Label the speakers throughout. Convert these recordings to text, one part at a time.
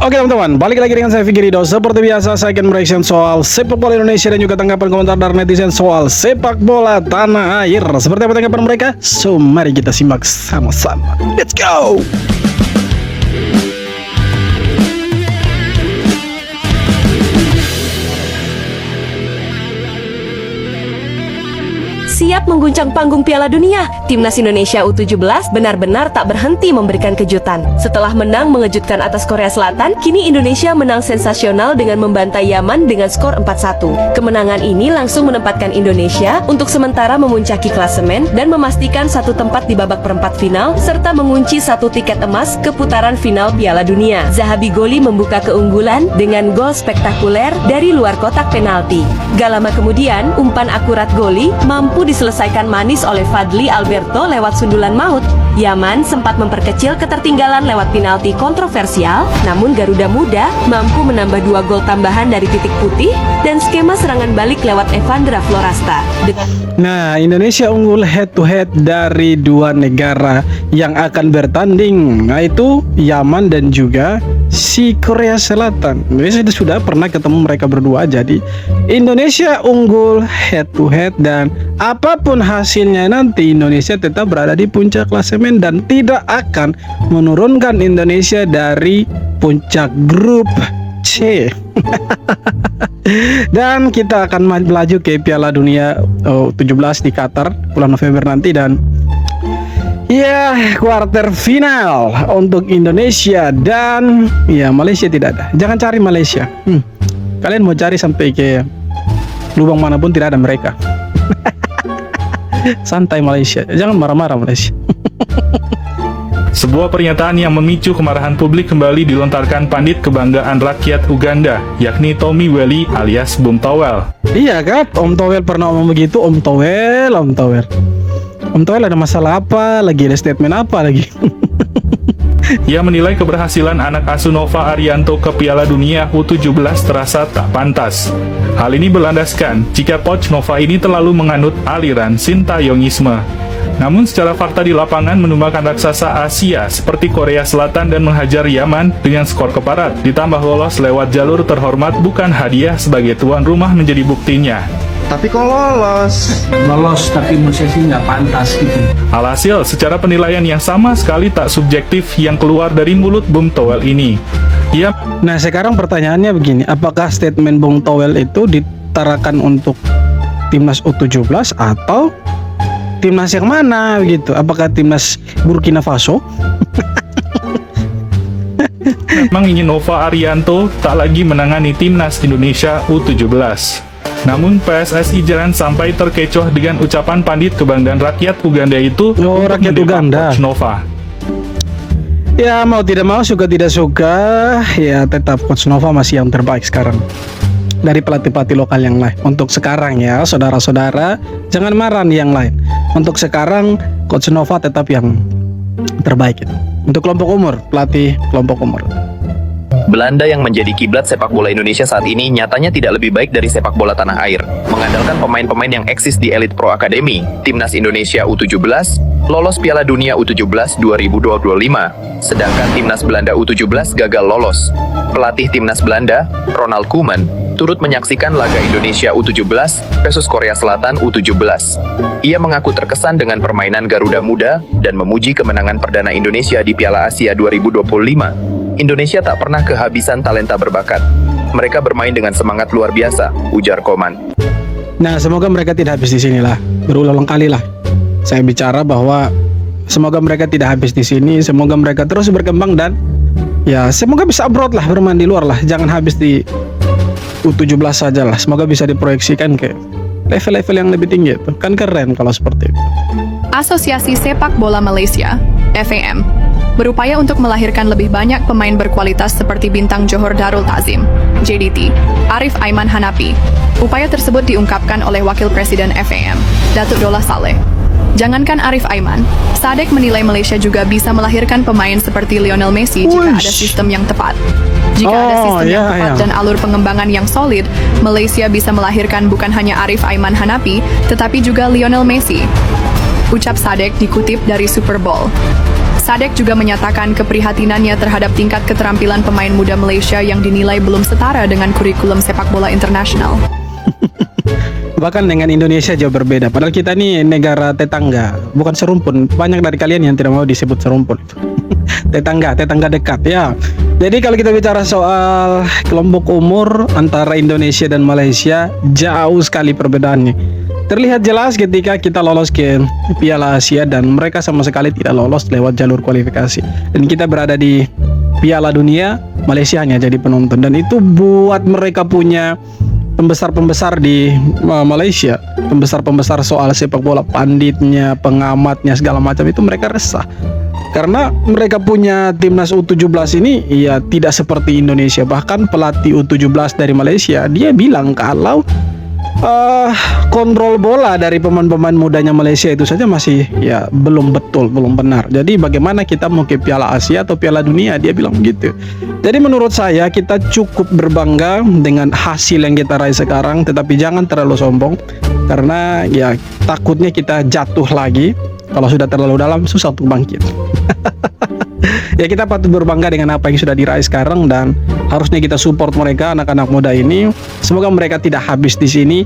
Speaker 1: Oke teman-teman, balik lagi dengan saya Fikri Ridho. Seperti biasa saya akan mereaction soal sepak bola Indonesia dan juga tanggapan komentar dari netizen soal sepak bola tanah air. Seperti apa tanggapan mereka? So mari kita simak sama-sama. Let's go!
Speaker 2: Siap mengguncang panggung Piala Dunia, Timnas Indonesia U17 benar-benar tak berhenti memberikan kejutan. Setelah menang mengejutkan atas Korea Selatan, kini Indonesia menang sensasional dengan membantai Yaman dengan skor 4-1. Kemenangan ini langsung menempatkan Indonesia untuk sementara memuncaki klasemen dan memastikan satu tempat di babak perempat final, serta mengunci satu tiket emas ke putaran final Piala Dunia. Zahabi Goli membuka keunggulan dengan gol spektakuler dari luar kotak penalti. Gak lama kemudian, umpan akurat Goli mampu diselesaikan manis oleh Fadli Alberto lewat sundulan maut. Yaman sempat memperkecil ketertinggalan lewat penalti kontroversial, namun Garuda Muda mampu menambah 2 gol tambahan dari titik putih dan skema serangan balik lewat Evandra Florasta.
Speaker 1: Nah, Indonesia unggul head to head dari dua negara yang akan bertanding, yaitu Yaman dan juga si Korea Selatan. Indonesia sudah pernah ketemu mereka berdua, jadi Indonesia unggul head to head dan apapun hasilnya nanti Indonesia tetap berada di puncak klasemen dan tidak akan menurunkan Indonesia dari puncak grup C. Dan kita akan melaju ke Piala Dunia 17 di Qatar bulan November nanti dan ya kuarter final untuk Indonesia dan ya Malaysia tidak ada. Jangan cari Malaysia. Kalian mau cari sampai ke lubang manapun tidak ada mereka. Santai Malaysia, jangan marah-marah Malaysia.
Speaker 3: Sebuah pernyataan yang memicu kemarahan publik kembali dilontarkan pandit kebanggaan rakyat Uganda, yakni Tommy Welly alias Bung Towel.
Speaker 1: Iya kan, Om Towel pernah ngomong begitu, Om Towel. Om Towel ada masalah apa lagi, ada statement apa lagi?
Speaker 3: Ia menilai keberhasilan anak asuh Nova Arianto ke Piala Dunia U17 terasa tak pantas. Hal ini berlandaskan jika coach Nova ini terlalu menganut aliran Sintayongisme. Namun secara fakta di lapangan menumbangkan raksasa Asia seperti Korea Selatan dan menghajar Yaman dengan skor keparat, ditambah lolos lewat jalur terhormat bukan hadiah sebagai tuan rumah menjadi buktinya.
Speaker 4: Tapi kok lolos tapi menurut saya sih nggak pantas gitu.
Speaker 3: Alhasil, secara penilaian yang sama sekali tak subjektif yang keluar dari mulut Bung Towel ini.
Speaker 1: Nah sekarang pertanyaannya begini, apakah statement Bung Towel itu ditarakan untuk timnas U17 atau timnas yang mana gitu? Apakah timnas Burkina Faso?
Speaker 3: Memang ingin Nova Arianto tak lagi menangani timnas Indonesia U17. Namun PSSI jangan sampai terkecoh dengan ucapan pandit kebanggaan rakyat Uganda itu.
Speaker 1: Oh, rakyat Uganda.
Speaker 3: Coach Nova.
Speaker 1: Ya mau tidak mau, suka tidak suka, ya tetap Coach Nova masih yang terbaik sekarang dari pelatih-pelatih lokal yang lain. Untuk sekarang ya saudara-saudara, jangan marah nih yang lain. Untuk sekarang Coach Nova tetap yang terbaik itu. Untuk kelompok umur, pelatih kelompok umur.
Speaker 5: Belanda yang menjadi kiblat sepak bola Indonesia saat ini nyatanya tidak lebih baik dari sepak bola tanah air. Mengandalkan pemain-pemain yang eksis di Elite Pro Academy, Timnas Indonesia U17 lolos Piala Dunia U17 2025, sedangkan Timnas Belanda U17 gagal lolos. Pelatih Timnas Belanda, Ronald Koeman, turut menyaksikan laga Indonesia U17 versus Korea Selatan U17. Ia mengaku terkesan dengan permainan Garuda Muda dan memuji kemenangan perdana Indonesia di Piala Asia 2025. Indonesia tak pernah kehabisan talenta berbakat. Mereka bermain dengan semangat luar biasa, ujar Koeman.
Speaker 1: Nah, semoga mereka tidak habis di sinilah. Berulang kali lah saya bicara bahwa semoga mereka tidak habis di sini, semoga mereka terus berkembang dan ya semoga bisa abroad lah, bermain di luar lah. Jangan habis di U17 saja lah. Semoga bisa diproyeksikan ke level-level yang lebih tinggi itu. Kan keren kalau seperti itu.
Speaker 6: Asosiasi Sepak Bola Malaysia, FAM, berupaya untuk melahirkan lebih banyak pemain berkualitas seperti bintang Johor Darul Takzim, JDT, Arif Aiman Hanapi. Upaya tersebut diungkapkan oleh Wakil Presiden FAM, Datuk Dolah Saleh. Jangankan Arif Aiman, Sadek menilai Malaysia juga bisa melahirkan pemain seperti Lionel Messi jika ada sistem yang tepat. Jika ada sistem yang tepat dan alur pengembangan yang solid, Malaysia bisa melahirkan bukan hanya Arif Aiman Hanapi, tetapi juga Lionel Messi. Ucap Sadek dikutip dari Super Bowl. Sadek juga menyatakan keprihatinannya terhadap tingkat keterampilan pemain muda Malaysia yang dinilai belum setara dengan kurikulum sepak bola internasional.
Speaker 1: Bahkan dengan Indonesia jauh berbeda. Padahal kita ini negara tetangga, bukan serumpun. Banyak dari kalian yang tidak mau disebut serumpun. tetangga dekat ya. Jadi kalau kita bicara soal kelompok umur antara Indonesia dan Malaysia, jauh sekali perbedaannya. Terlihat jelas ketika kita lolos ke Piala Asia dan mereka sama sekali tidak lolos lewat jalur kualifikasi. Dan kita berada di Piala Dunia, Malaysia hanya jadi penonton. Dan itu buat mereka punya pembesar-pembesar di Malaysia, pembesar-pembesar soal sepak bola, panditnya, pengamatnya, segala macam itu mereka resah. Karena mereka punya timnas U17 ini ya tidak seperti Indonesia. Bahkan pelatih U17 dari Malaysia, dia bilang kalau kontrol bola dari pemain-pemain mudanya Malaysia itu saja masih ya belum betul, belum benar. Jadi bagaimana kita mau ke Piala Asia atau Piala Dunia, dia bilang begitu. Jadi menurut saya kita cukup berbangga dengan hasil yang kita raih sekarang, tetapi jangan terlalu sombong karena ya takutnya kita jatuh lagi. Kalau sudah terlalu dalam susah untuk bangkit. Ya kita patut berbangga dengan apa yang sudah diraih sekarang dan harusnya kita support mereka, anak-anak muda ini. Semoga mereka tidak habis di sini.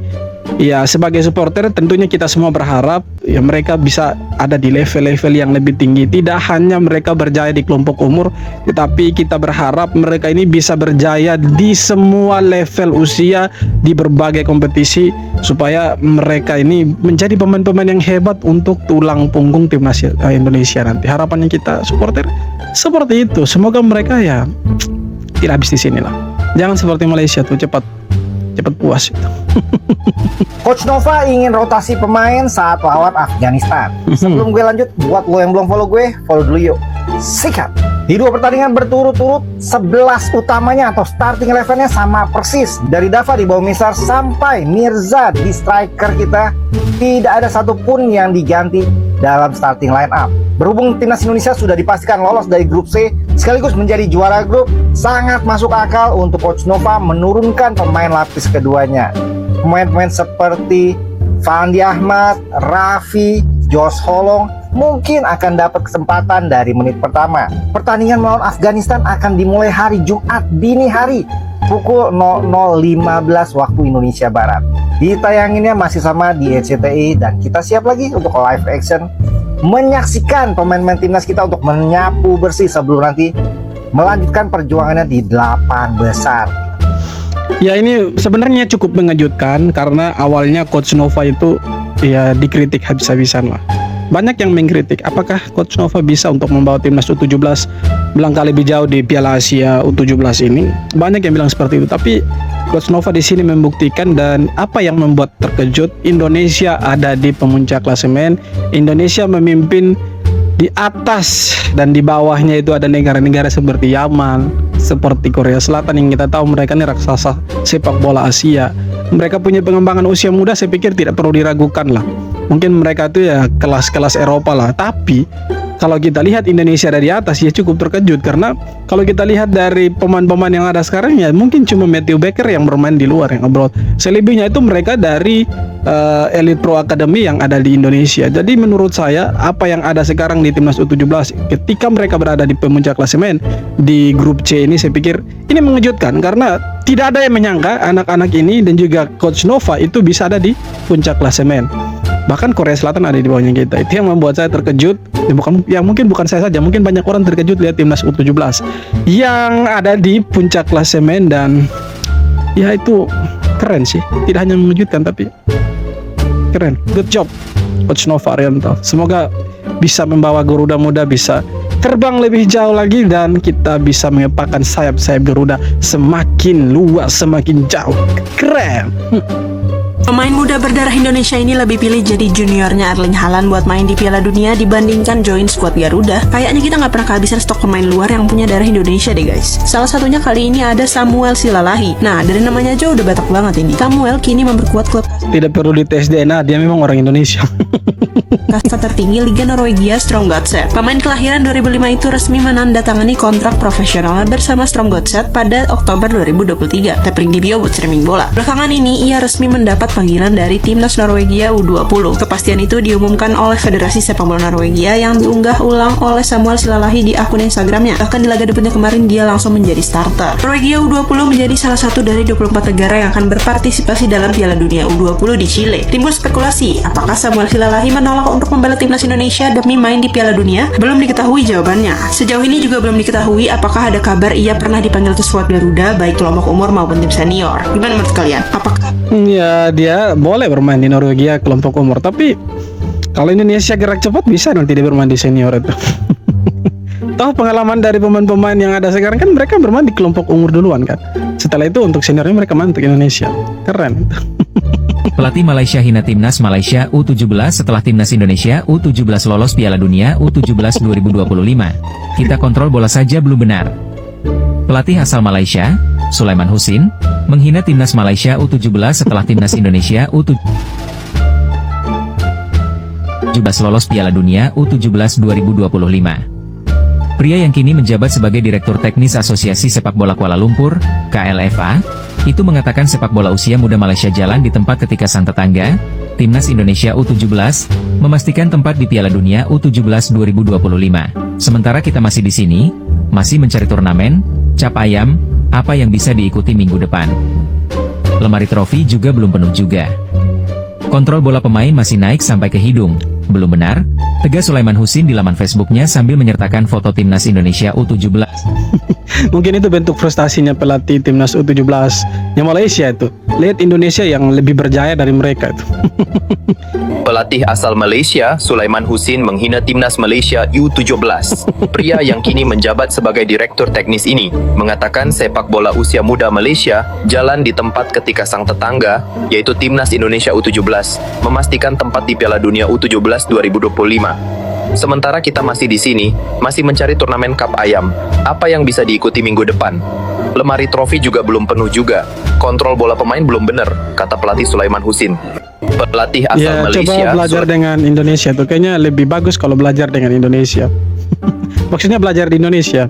Speaker 1: Ya sebagai supporter tentunya kita semua berharap ya mereka bisa ada di level-level yang lebih tinggi. Tidak hanya mereka berjaya di kelompok umur, tetapi kita berharap mereka ini bisa berjaya di semua level usia di berbagai kompetisi supaya mereka ini menjadi pemain-pemain yang hebat untuk tulang punggung timnas Indonesia nanti. Harapannya kita supporter seperti itu. Semoga mereka ya tidak habis di sini lah. Jangan seperti Malaysia tuh cepat puas itu.
Speaker 7: Coach Nova ingin rotasi pemain saat lawan Afghanistan. Sebelum gue lanjut, buat lo yang belum follow gue, follow dulu yuk. Sikat. Di 2 pertandingan berturut-turut, 11 utamanya atau starting 11-nya sama persis. Dari Dava di bawah Misar sampai Mirza di striker kita, tidak ada satupun yang diganti dalam starting line up. Berhubung timnas Indonesia sudah dipastikan lolos dari grup C sekaligus menjadi juara grup, sangat masuk akal untuk Coach Nova menurunkan pemain lapis keduanya. Pemain-pemain seperti Fandi Ahmad, Raffi, Jos Holong mungkin akan dapat kesempatan dari menit pertama. Pertandingan melawan Afghanistan akan dimulai hari Jumat dini hari pukul 00.15 waktu Indonesia Barat. Ditayanginnya masih sama di RCTI dan kita siap lagi untuk live action menyaksikan pemain-pemain timnas kita untuk menyapu bersih sebelum nanti melanjutkan perjuangannya di 8 besar.
Speaker 1: Ya ini sebenarnya cukup mengejutkan karena awalnya Coach Nova itu ya dikritik habis-habisan lah. Banyak yang mengkritik apakah Coach Nova bisa untuk membawa timnas U17 melangkah lebih jauh di Piala Asia U17 ini. Banyak yang bilang seperti itu, tapi Coach Nova di sini membuktikan. Dan apa yang membuat terkejut, Indonesia ada di pemuncak klasemen. Indonesia memimpin di atas dan di bawahnya itu ada negara-negara seperti Yaman, seperti Korea Selatan yang kita tahu mereka ini raksasa sepak bola Asia. Mereka punya pengembangan usia muda, saya pikir tidak perlu diragukan lah. Mungkin mereka itu ya kelas-kelas Eropa lah. Tapi kalau kita lihat Indonesia dari atas ya cukup terkejut. Karena kalau kita lihat dari pemain-pemain yang ada sekarang ya mungkin cuma Matthew Baker yang bermain di luar, yang abroad. Selebihnya itu mereka dari Elite Pro Academy yang ada di Indonesia. Jadi menurut saya apa yang ada sekarang di timnas U17 ketika mereka berada di pemuncak klasemen di grup C ini, saya pikir ini mengejutkan. Karena tidak ada yang menyangka anak-anak ini dan juga Coach Nova itu bisa ada di puncak klasemen. Bahkan Korea Selatan ada di bawahnya kita. Itu yang membuat saya terkejut. Ya mungkin bukan saya saja, mungkin banyak orang terkejut lihat timnas U17 yang ada di puncak klasemen. Dan ya itu keren sih. Tidak hanya mengejutkan tapi keren. Good job Coach Nova Arianto. Semoga bisa membawa Garuda Muda bisa terbang lebih jauh lagi dan kita bisa mengepakkan sayap-sayap Garuda semakin luas, semakin jauh. Keren.
Speaker 8: Pemain muda berdarah Indonesia ini lebih pilih jadi juniornya Erling Haaland buat main di Piala Dunia dibandingkan join skuad Garuda. Kayaknya kita nggak pernah kehabisan stok pemain luar yang punya darah Indonesia deh guys. Salah satunya kali ini ada Samuel Silalahi. Nah dari namanya aja udah batak banget ini. Samuel kini memperkuat klub.
Speaker 1: Tidak perlu dites DNA, dia memang orang Indonesia.
Speaker 8: kasta tertinggi Liga Norwegia Strømgodset. Pemain kelahiran 2005 itu resmi menandatangani kontrak profesional bersama Strømgodset pada Oktober 2023, tapering debut buat streaming bola. Belakangan ini, ia resmi mendapat panggilan dari Timnas Norwegia U20. Kepastian itu diumumkan oleh Federasi Sepak Bola Norwegia yang diunggah ulang oleh Samuel Silalahi di akun Instagramnya. Bahkan di laga debutnya kemarin, dia langsung menjadi starter. Norwegia U20 menjadi salah satu dari 24 negara yang akan berpartisipasi dalam Piala Dunia U20 di Chile. Timbul spekulasi, apakah Samuel Silalahi menolak untuk membela timnas Indonesia demi main di Piala Dunia? Belum diketahui jawabannya. Sejauh ini juga belum diketahui apakah ada kabar ia pernah dipanggil ke skuad Garuda, baik kelompok umur maupun tim senior. Gimana menurut kalian? Apakah
Speaker 1: Ya, dia boleh bermain di Norwegia kelompok umur, tapi kalau Indonesia gerak cepat bisa nanti dia bermain di senior itu. Toh pengalaman dari pemain-pemain yang ada sekarang kan mereka bermain di kelompok umur duluan kan. Setelah itu untuk seniornya mereka mantuk Indonesia. Keren.
Speaker 9: Pelatih Malaysia hina timnas Malaysia U17 setelah timnas Indonesia U17 lolos Piala Dunia U17 2025. Kita kontrol bola saja belum benar. Pelatih asal Malaysia, Sulaiman Husin, menghina timnas Malaysia U17 setelah timnas Indonesia U17 lolos Piala Dunia U17 2025. Pria yang kini menjabat sebagai Direktur Teknis Asosiasi Sepak Bola Kuala Lumpur, KLFA, itu mengatakan sepak bola usia muda Malaysia jalan di tempat ketika sang tetangga, Timnas Indonesia U17, memastikan tempat di Piala Dunia U17 2025. Sementara kita masih di sini, masih mencari turnamen, cap ayam, apa yang bisa diikuti minggu depan. Lemari trofi juga belum penuh juga. Kontrol bola pemain masih naik sampai ke hidung. Belum benar, tegas Sulaiman Husin di laman Facebooknya sambil menyertakan foto timnas Indonesia U17.
Speaker 1: Mungkin itu bentuk frustasinya pelatih timnas U17 yang Malaysia itu. Lihat Indonesia yang lebih berjaya dari mereka itu.
Speaker 5: Pelatih asal Malaysia, Sulaiman Husin menghina timnas Malaysia U17. Pria yang kini menjabat sebagai Direktur Teknis ini mengatakan sepak bola usia muda Malaysia jalan di tempat ketika sang tetangga, yaitu timnas Indonesia U17, memastikan tempat di Piala Dunia U17 2025. Sementara kita masih di sini, masih mencari turnamen Cup Ayam. Apa yang bisa diikuti minggu depan? Lemari trofi juga belum penuh juga. Kontrol bola pemain belum benar, kata pelatih Sulaiman Husin. Pelatih asal
Speaker 1: Ya,
Speaker 5: Malaysia.
Speaker 1: coba belajar dengan Indonesia tuh. Kayaknya lebih bagus kalau belajar dengan Indonesia. Maksudnya belajar di Indonesia.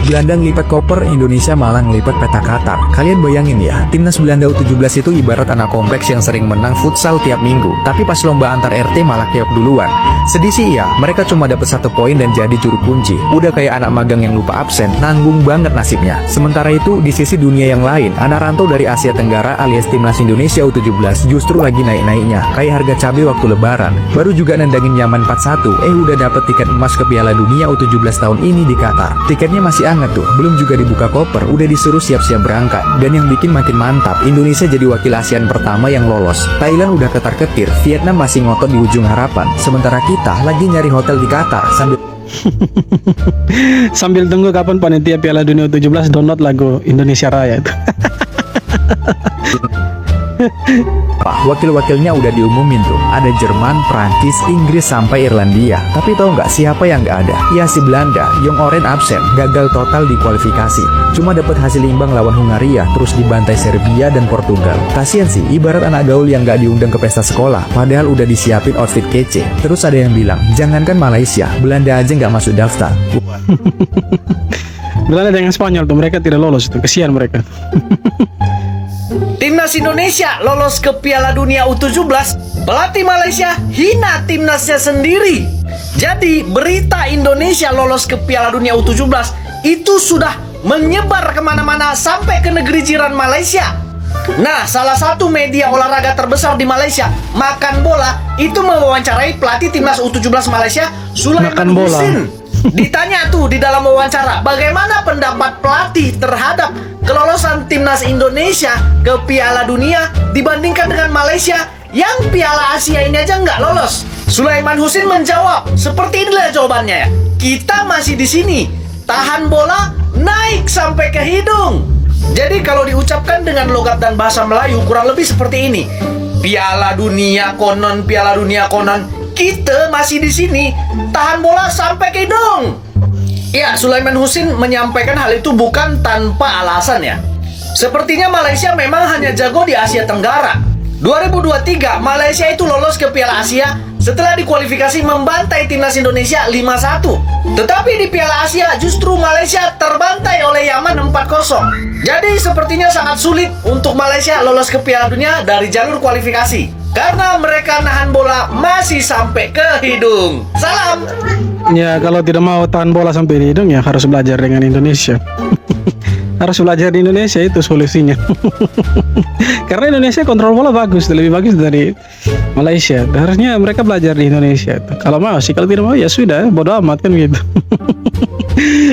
Speaker 10: Belanda ngelipat koper, Indonesia malah ngelipat peta Qatar. Kalian bayangin ya, timnas Belanda U17 itu ibarat anak kompleks yang sering menang futsal tiap minggu, tapi pas lomba antar RT malah keok duluan. Sedih sih ya, mereka cuma dapat 1 poin dan jadi juru kunci. Udah kayak anak magang yang lupa absen, nanggung banget nasibnya. Sementara itu, di sisi dunia yang lain, anak rantau dari Asia Tenggara alias timnas Indonesia U17 justru lagi naik-naiknya, kayak harga cabai waktu lebaran. Baru juga nendangin Yaman 4-1, udah dapet tiket emas ke Piala Dunia U17 tahun ini di Qatar. Tiketnya masih anget tuh, belum juga dibuka koper, udah disuruh siap-siap berangkat. Dan yang bikin makin mantap, Indonesia jadi wakil ASEAN pertama yang lolos. Thailand udah ketar-ketir, Vietnam masih ngotot di ujung harapan. Sementara kita lagi nyari hotel di Qatar
Speaker 1: Sambil tunggu kapan panitia Piala Dunia U17 download lagu Indonesia Raya itu.
Speaker 10: Wakil-wakilnya udah diumumin tuh. Ada Jerman, Prancis, Inggris sampai Irlandia. Tapi tahu nggak siapa yang nggak ada? Ya si Belanda, Jong Oren absen, gagal total di kualifikasi. Cuma dapat hasil imbang lawan Hungaria, terus dibantai Serbia dan Portugal. Kasian sih, ibarat anak gaul yang nggak diundang ke pesta sekolah, padahal udah disiapin outfit kece. Terus ada yang bilang, jangankan Malaysia, Belanda aja nggak masuk daftar.
Speaker 1: Belanda dengan Spanyol tuh mereka tidak lolos tuh, kesian mereka.
Speaker 4: Timnas Indonesia lolos ke Piala Dunia U17. Pelatih Malaysia hina timnasnya sendiri. Jadi berita Indonesia lolos ke Piala Dunia U17 itu sudah menyebar kemana-mana sampai ke negeri jiran Malaysia. Nah, salah satu media olahraga terbesar di Malaysia, Makan Bola, itu mewawancarai pelatih timnas U17 Malaysia, Sulaiman Husin. Ditanya tuh di dalam wawancara, bagaimana pendapat pelatih terhadap kelolosan timnas Indonesia ke Piala Dunia dibandingkan dengan Malaysia yang Piala Asia ini aja nggak lolos. Sulaiman Husin menjawab, seperti inilah jawabannya ya. Kita masih di sini, tahan bola naik sampai ke hidung. Jadi kalau diucapkan dengan logat dan bahasa Melayu kurang lebih seperti ini. Piala Dunia konon, Piala Dunia konon. Kita masih di sini, tahan bola sampai ke hidung. Ya, Sulaiman Husin menyampaikan hal itu bukan tanpa alasan ya. Sepertinya Malaysia memang hanya jago di Asia Tenggara. 2023 Malaysia itu lolos ke Piala Asia setelah dikualifikasi membantai timnas Indonesia 5-1. Tetapi di Piala Asia justru Malaysia terbantai oleh Yaman 4-0. Jadi sepertinya sangat sulit untuk Malaysia lolos ke Piala Dunia dari jalur kualifikasi karena mereka nahan bola masih sampai ke hidung. Salam.
Speaker 1: Ya kalau tidak mau tahan bola sampai di hidung ya harus belajar dengan Indonesia. Harus belajar di Indonesia, itu solusinya. Karena Indonesia kontrol bola bagus, lebih bagus dari Malaysia. Harusnya mereka belajar di Indonesia. Kalau mau sih, kalau tidak mau ya sudah, bodo amat kan gitu.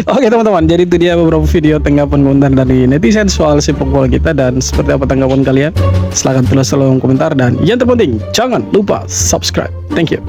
Speaker 1: Oke teman-teman, jadi itu dia beberapa video tanggapan komentar dari netizen soal sepak bola kita, dan seperti apa tanggapan kalian? Silahkan tulis kolom komentar, dan yang terpenting jangan lupa subscribe. Thank you.